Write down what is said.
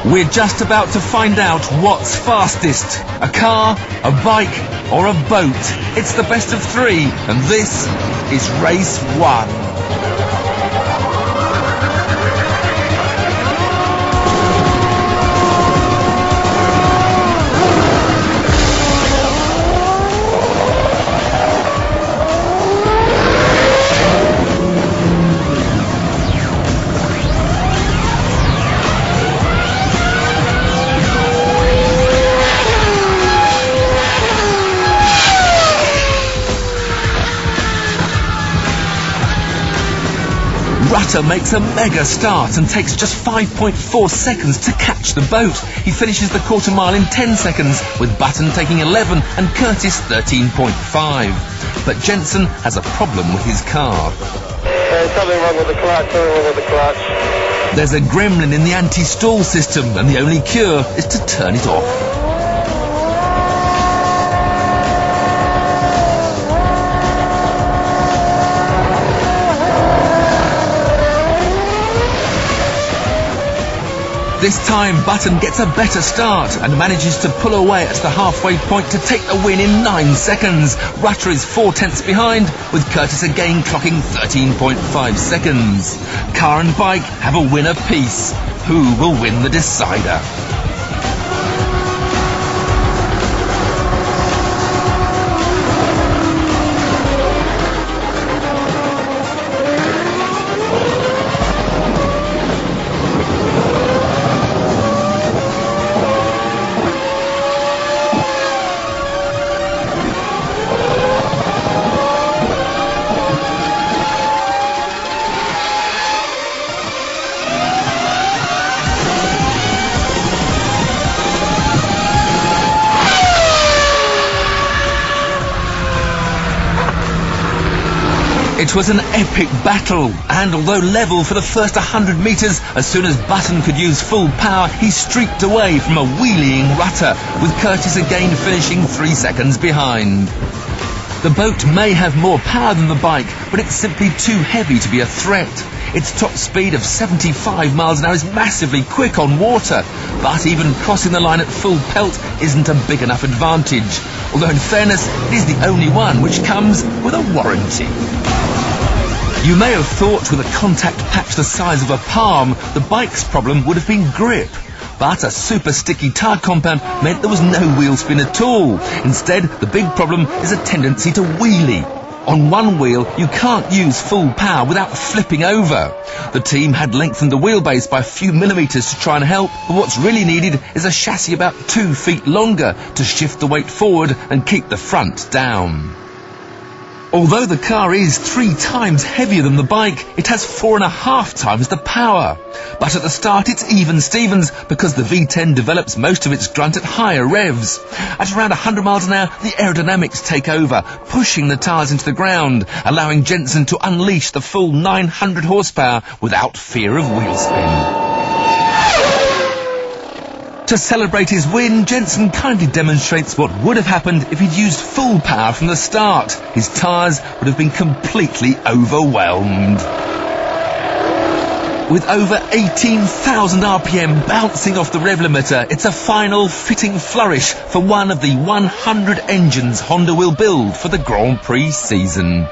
We're just about to find out what's fastest. A car, a bike, or a boat. It's the best of three, and this is race 1. Rutter makes a mega start and takes just 5.4 seconds to catch the boat. He finishes the quarter mile in 10 seconds, with Button taking 11 and Curtis 13.5. But Jensen has a problem with his car. Something wrong with the clutch, There's a gremlin in the anti-stall system, and the only cure is to turn it off. This time, Button gets a better start and manages to pull away at the halfway point to take the win in 9 seconds. Rutter is 4 tenths behind, with Curtis again clocking 13.5 seconds. Car and bike have a win apiece. Who will win the decider? It was an epic battle, and although level for the first 100 metres, as soon as Button could use full power, he streaked away from a wheeling Rutter, with Curtis again finishing 3 seconds behind. The boat may have more power than the bike, but it's simply too heavy to be a threat. Its top speed of 75 miles an hour is massively quick on water, but even crossing the line at full pelt isn't a big enough advantage, although in fairness it is the only one which comes with a warranty. You may have thought with a contact patch the size of a palm, the bike's problem would have been grip. But a super sticky tyre compound meant there was no wheel spin at all. Instead, the big problem is a tendency to wheelie. On one wheel, you can't use full power without flipping over. The team had lengthened the wheelbase by a few millimetres to try and help, but what's really needed is a chassis about 2 feet longer to shift the weight forward and keep the front down. Although the car is 3 times heavier than the bike, it has 4.5 times the power. But at the start it's even Stevens, because the V10 develops most of its grunt at higher revs. At around 100 miles an hour, the aerodynamics take over, pushing the tyres into the ground, allowing Jensen to unleash the full 900 horsepower without fear of wheel spin. To celebrate his win, Jensen kindly demonstrates what would have happened if he'd used full power from the start. His tyres would have been completely overwhelmed. With over 18,000 RPM bouncing off the rev limiter, it's a final fitting flourish for one of the 100 engines Honda will build for the Grand Prix season.